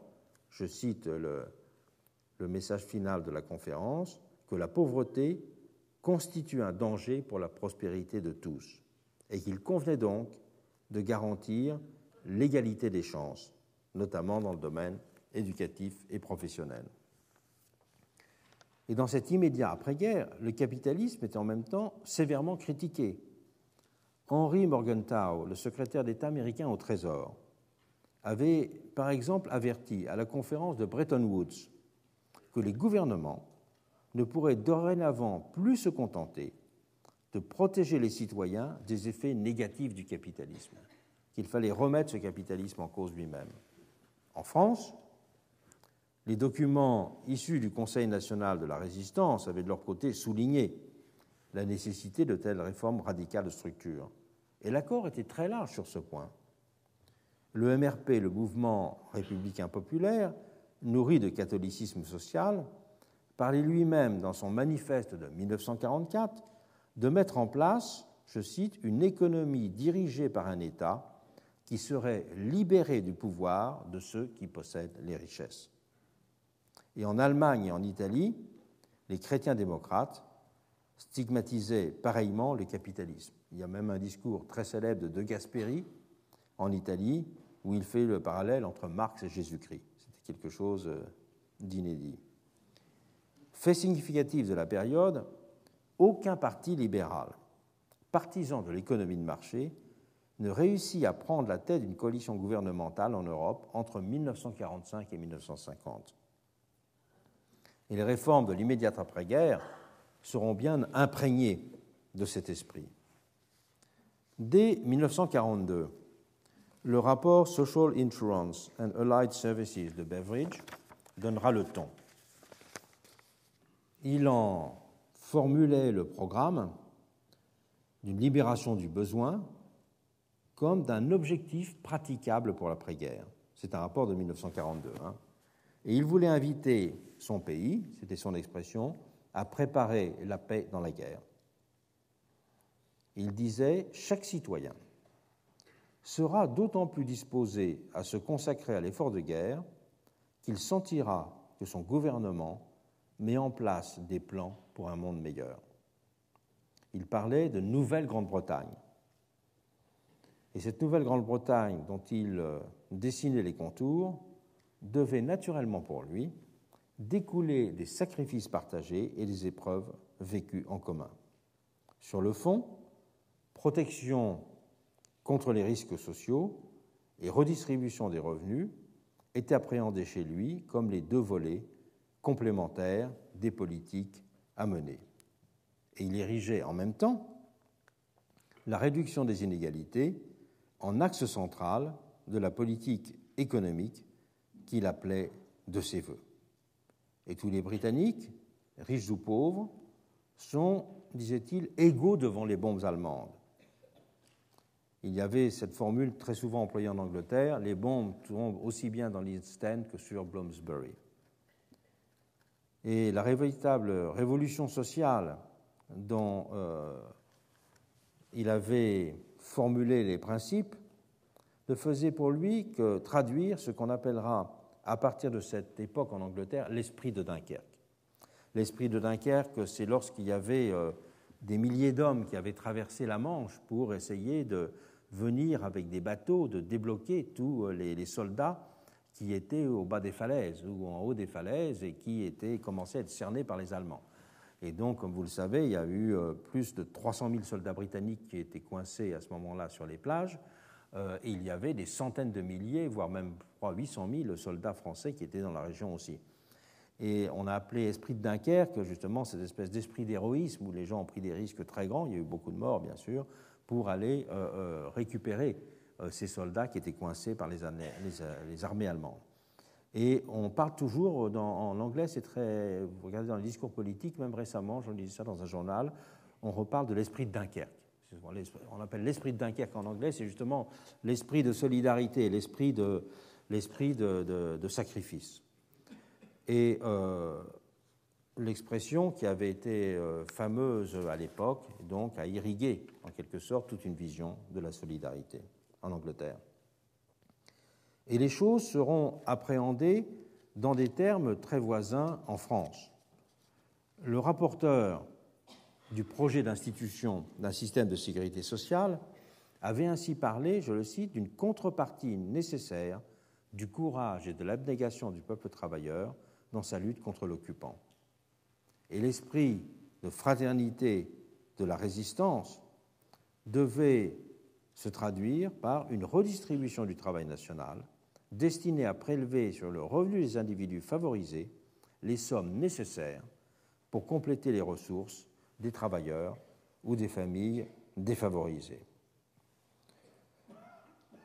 je cite le message final de la conférence, que la pauvreté constitue un danger pour la prospérité de tous et qu'il convenait donc de garantir l'égalité des chances, notamment dans le domaine éducatif et professionnel. Et dans cet immédiat après-guerre, le capitalisme était en même temps sévèrement critiqué. Henry Morgenthau, le secrétaire d'État américain au Trésor, avait par exemple averti à la conférence de Bretton Woods que les gouvernements ne pourraient dorénavant plus se contenter de protéger les citoyens des effets négatifs du capitalisme, qu'il fallait remettre ce capitalisme en cause lui-même. En France, les documents issus du Conseil national de la résistance avaient de leur côté souligné la nécessité de telles réformes radicales de structure. Et l'accord était très large sur ce point. Le MRP, le mouvement républicain populaire, nourri de catholicisme social, parlait lui-même dans son manifeste de 1944 de mettre en place, je cite, une économie dirigée par un État qui serait libéré du pouvoir de ceux qui possèdent les richesses. Et en Allemagne et en Italie, les chrétiens démocrates stigmatisaient pareillement le capitalisme. Il y a même un discours très célèbre de Gasperi en Italie où il fait le parallèle entre Marx et Jésus-Christ. C'était quelque chose d'inédit. Fait significatif de la période, aucun parti libéral, partisan de l'économie de marché, ne réussit à prendre la tête d'une coalition gouvernementale en Europe entre 1945 et 1950. Et les réformes de l'immédiate après-guerre seront bien imprégnées de cet esprit. Dès 1942, le rapport Social Insurance and Allied Services de Beveridge donnera le ton. Il en formulait le programme d'une libération du besoin comme d'un objectif praticable pour l'après-guerre. C'est un rapport de 1942. Et il voulait inviter son pays, c'était son expression, à préparer la paix dans la guerre. Il disait « Chaque citoyen sera d'autant plus disposé à se consacrer à l'effort de guerre qu'il sentira que son gouvernement met en place des plans pour un monde meilleur. » Il parlait de Nouvelle-Grande-Bretagne. Et cette Nouvelle-Grande-Bretagne dont il dessinait les contours devait naturellement pour lui découler des sacrifices partagés et des épreuves vécues en commun. Sur le fond, protection contre les risques sociaux et redistribution des revenus étaient appréhendés chez lui comme les 2 volets complémentaires des politiques à mener. Et il érigeait en même temps la réduction des inégalités en axe central de la politique économique qu'il appelait de ses vœux. Et tous les Britanniques, riches ou pauvres, sont, disait-il, égaux devant les bombes allemandes. Il y avait cette formule très souvent employée en Angleterre, les bombes tombent aussi bien dans l'East End que sur Bloomsbury. Et la véritable révolution sociale dont il avait formulé les principes ne faisait pour lui que traduire ce qu'on appellera, à partir de cette époque en Angleterre, l'esprit de Dunkerque. L'esprit de Dunkerque, c'est lorsqu'il y avait des milliers d'hommes qui avaient traversé la Manche pour essayer de venir avec des bateaux, de débloquer tous les soldats qui étaient au bas des falaises ou en haut des falaises et qui commençaient à être cernés par les Allemands. Et donc, comme vous le savez, il y a eu plus de 300 000 soldats britanniques qui étaient coincés à ce moment-là sur les plages, et il y avait des centaines de milliers, voire même 800 000 soldats français qui étaient dans la région aussi. Et on a appelé esprit de Dunkerque, justement, cette espèce d'esprit d'héroïsme où les gens ont pris des risques très grands, il y a eu beaucoup de morts, bien sûr, pour aller récupérer ces soldats qui étaient coincés par les armées allemandes. Et on parle toujours, en anglais, c'est très... Vous regardez dans les discours politiques, même récemment, j'en lisais ça dans un journal, on reparle de l'esprit de Dunkerque. On appelle l'esprit de Dunkerque en anglais, c'est justement l'esprit de solidarité, l'esprit de sacrifice. Et l'expression qui avait été fameuse à l'époque, donc, a irrigué en quelque sorte toute une vision de la solidarité en Angleterre. Et les choses seront appréhendées dans des termes très voisins en France. Le rapporteur du projet d'institution d'un système de sécurité sociale avait ainsi parlé, je le cite, d'une contrepartie nécessaire du courage et de l'abnégation du peuple travailleur dans sa lutte contre l'occupant. Et l'esprit de fraternité de la résistance devait se traduire par une redistribution du travail national destinée à prélever sur le revenu des individus favorisés les sommes nécessaires pour compléter les ressources des travailleurs ou des familles défavorisées.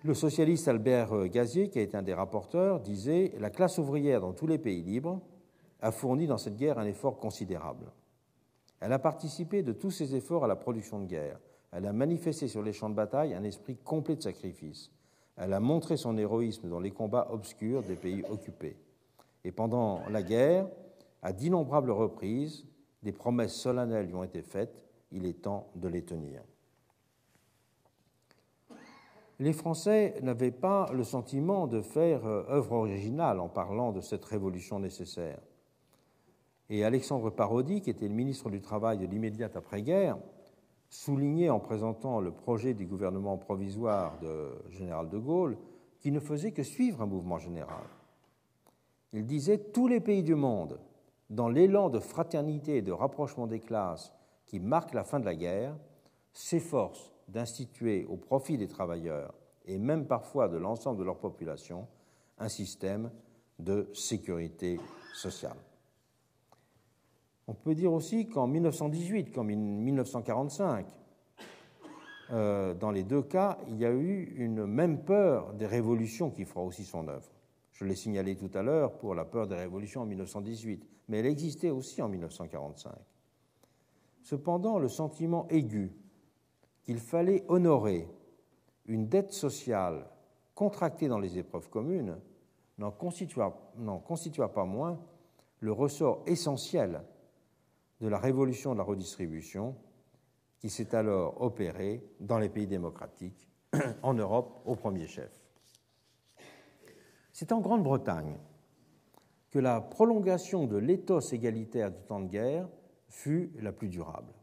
Le socialiste Albert Gazier, qui a été un des rapporteurs, disait « La classe ouvrière dans tous les pays libres a fourni dans cette guerre un effort considérable. Elle a participé de tous ses efforts à la production de guerre. Elle a manifesté sur les champs de bataille un esprit complet de sacrifice. Elle a montré son héroïsme dans les combats obscurs des pays occupés. Et pendant la guerre, à d'innombrables reprises, des promesses solennelles lui ont été faites. Il est temps de les tenir. » Les Français n'avaient pas le sentiment de faire œuvre originale en parlant de cette révolution nécessaire. Et Alexandre Parodi, qui était le ministre du Travail de l'immédiate après-guerre, soulignait en présentant le projet du gouvernement provisoire de général de Gaulle qu'il ne faisait que suivre un mouvement général. Il disait « Tous les pays du monde, dans l'élan de fraternité et de rapprochement des classes qui marque la fin de la guerre, s'efforcent d'instituer au profit des travailleurs et même parfois de l'ensemble de leur population un système de sécurité sociale. » On peut dire aussi qu'en 1918, comme en 1945, dans les deux cas, il y a eu une même peur des révolutions qui fera aussi son œuvre. Je l'ai signalé tout à l'heure pour la peur des révolutions en 1918, mais elle existait aussi en 1945. Cependant, le sentiment aigu qu'il fallait honorer une dette sociale contractée dans les épreuves communes n'en constitua pas moins le ressort essentiel de la révolution de la redistribution qui s'est alors opérée dans les pays démocratiques, en Europe au premier chef. C'est en Grande-Bretagne que la prolongation de l'éthos égalitaire du temps de guerre fut la plus durable.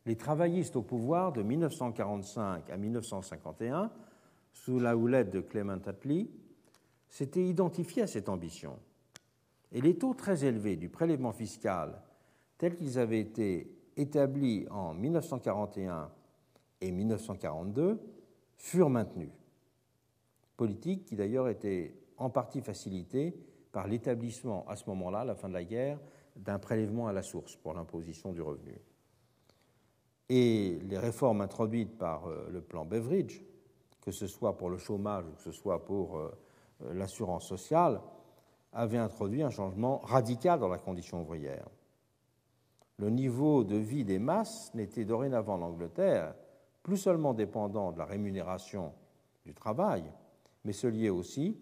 Les travaillistes au pouvoir de 1945 à 1951, sous la houlette de Clement Attlee, s'étaient identifiés à cette ambition. Et les taux très élevés du prélèvement fiscal tels qu'ils avaient été établis en 1941 et 1942 furent maintenus. Politique qui d'ailleurs était en partie facilitée par l'établissement à ce moment-là, à la fin de la guerre, d'un prélèvement à la source pour l'imposition du revenu. Et les réformes introduites par le plan Beveridge, que ce soit pour le chômage ou que ce soit pour l'assurance sociale, avaient introduit un changement radical dans la condition ouvrière. Le niveau de vie des masses n'était dorénavant en Angleterre plus seulement dépendant de la rémunération du travail, mais se liait aussi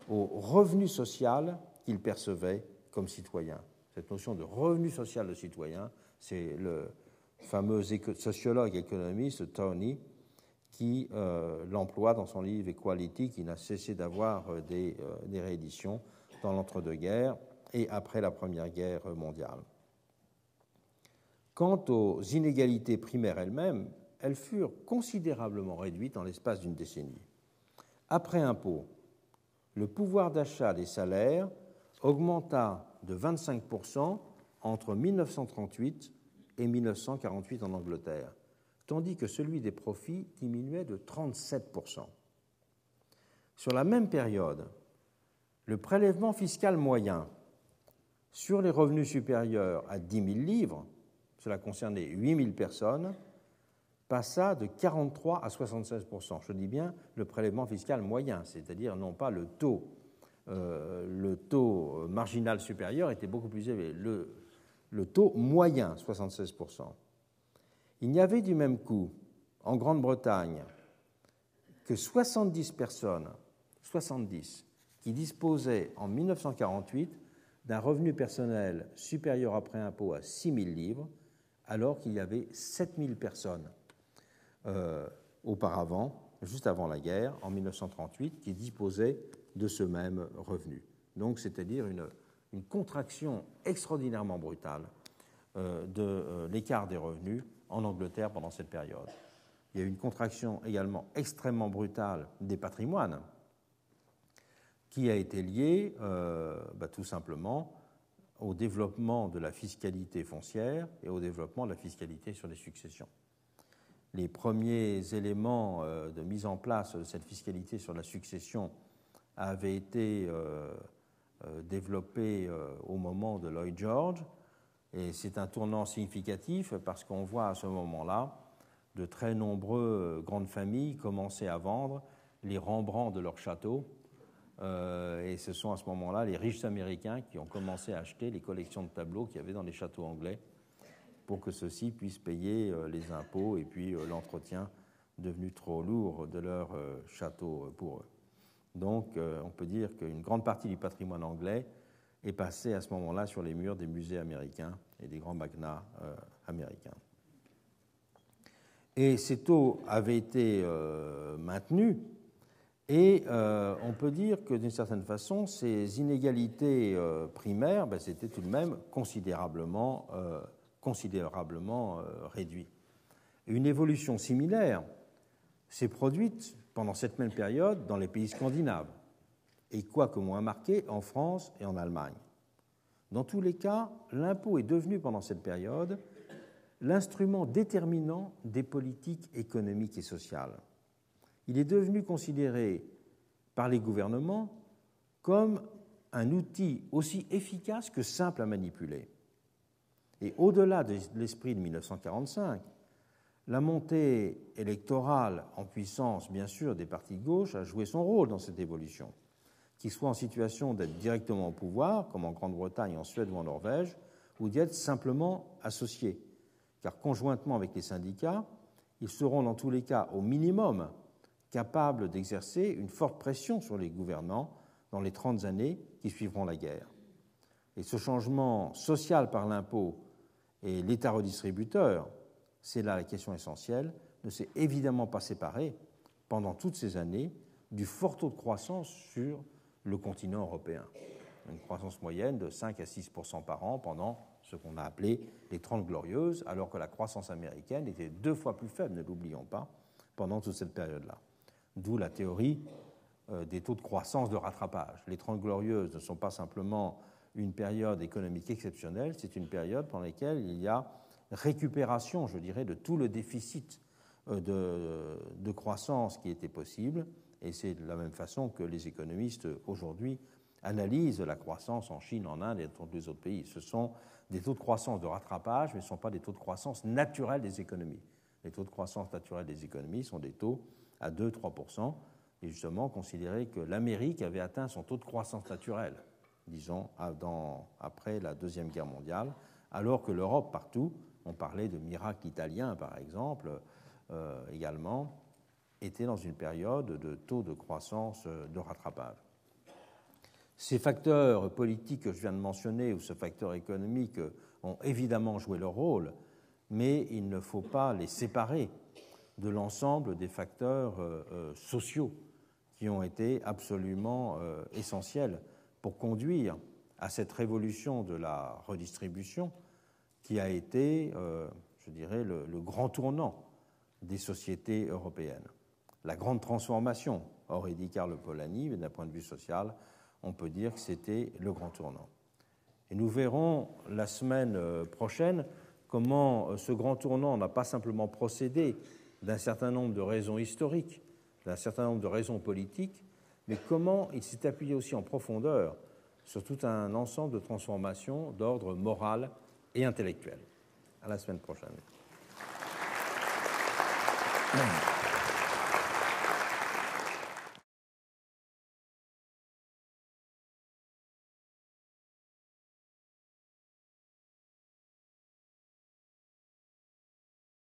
au revenu social qu'ils percevaient comme citoyens. Cette notion de revenu social de citoyen, c'est fameux sociologue et économiste Tony, qui l'emploie dans son livre Equality, qui n'a cessé d'avoir des rééditions dans l'entre-deux-guerres et après la Première Guerre mondiale. Quant aux inégalités primaires elles-mêmes, elles furent considérablement réduites dans l'espace d'une décennie. Après impôt, le pouvoir d'achat des salaires augmenta de 25% entre 1938 et 1948 en Angleterre, tandis que celui des profits diminuait de 37%. Sur la même période, le prélèvement fiscal moyen sur les revenus supérieurs à 10 000 livres, cela concernait 8 000 personnes, passa de 43 à 76%. Je dis bien le prélèvement fiscal moyen, c'est-à-dire non pas le taux marginal supérieur était beaucoup plus élevé, le taux moyen, 76%. Il n'y avait du même coup, en Grande-Bretagne, que 70 personnes, 70, qui disposaient en 1948 d'un revenu personnel supérieur après impôt à 6 000 livres, alors qu'il y avait 7 000 personnes auparavant, juste avant la guerre, en 1938, qui disposaient de ce même revenu. Donc, c'est-à-dire une contraction extraordinairement brutale de l'écart des revenus en Angleterre pendant cette période. Il y a eu une contraction également extrêmement brutale des patrimoines qui a été liée tout simplement au développement de la fiscalité foncière et au développement de la fiscalité sur les successions. Les premiers éléments de mise en place de cette fiscalité sur la succession avaient été développés au moment de Lloyd George, et c'est un tournant significatif parce qu'on voit à ce moment-là de très nombreuses grandes familles commencer à vendre les Rembrandt de leur château, et ce sont à ce moment-là les riches Américains qui ont commencé à acheter les collections de tableaux qu'il y avait dans les châteaux anglais pour que ceux-ci puissent payer les impôts et puis l'entretien devenu trop lourd de leur château pour eux. Donc on peut dire qu'une grande partie du patrimoine anglais est passée à ce moment-là sur les murs des musées américains et des grands magnats américains. Et ces taux avaient été maintenus, et on peut dire que d'une certaine façon, ces inégalités primaires, c'était tout de même considérablement réduit. Une évolution similaire s'est produite pendant cette même période dans les pays scandinaves, et quoique moins marquée en France et en Allemagne. Dans tous les cas, l'impôt est devenu pendant cette période l'instrument déterminant des politiques économiques et sociales. Il est devenu considéré par les gouvernements comme un outil aussi efficace que simple à manipuler. Et au-delà de l'esprit de 1945, la montée électorale en puissance, bien sûr, des partis de gauche a joué son rôle dans cette évolution. Qu'ils soient en situation d'être directement au pouvoir, comme en Grande-Bretagne, en Suède ou en Norvège, ou d'y être simplement associés. Car conjointement avec les syndicats, ils seront dans tous les cas, au minimum, capables d'exercer une forte pression sur les gouvernants dans les 30 années qui suivront la guerre. Et ce changement social par l'impôt et l'État redistributeur, c'est là la question essentielle, ne s'est évidemment pas séparé pendant toutes ces années du fort taux de croissance sur le continent européen. Une croissance moyenne de 5 à 6% par an pendant ce qu'on a appelé les 30 glorieuses, alors que la croissance américaine était 2 fois plus faible, ne l'oublions pas, pendant toute cette période-là. D'où la théorie des taux de croissance de rattrapage. Les 30 glorieuses ne sont pas simplement une période économique exceptionnelle, c'est une période pendant laquelle il y a récupération, je dirais, de tout le déficit de croissance qui était possible, et c'est de la même façon que les économistes aujourd'hui analysent la croissance en Chine, en Inde et dans tous les autres pays. Ce sont des taux de croissance de rattrapage, mais ce ne sont pas des taux de croissance naturels des économies. Les taux de croissance naturels des économies sont des taux à 2-3%, et justement considérer que l'Amérique avait atteint son taux de croissance naturel, disons, après la Deuxième Guerre mondiale, alors que l'Europe, partout, on parlait de miracle italien, par exemple, également, était dans une période de taux de croissance de rattrapage. Ces facteurs politiques que je viens de mentionner ou ce facteur économique ont évidemment joué leur rôle, mais il ne faut pas les séparer de l'ensemble des facteurs sociaux qui ont été absolument essentiels pour conduire à cette révolution de la redistribution qui a été, je dirais, le grand tournant des sociétés européennes. La grande transformation, aurait dit Karl Polanyi, mais d'un point de vue social, on peut dire que c'était le grand tournant. Et nous verrons la semaine prochaine comment ce grand tournant n'a pas simplement procédé d'un certain nombre de raisons historiques, d'un certain nombre de raisons politiques, mais comment il s'est appuyé aussi en profondeur sur tout un ensemble de transformations d'ordre moral et intellectuel. À la semaine prochaine.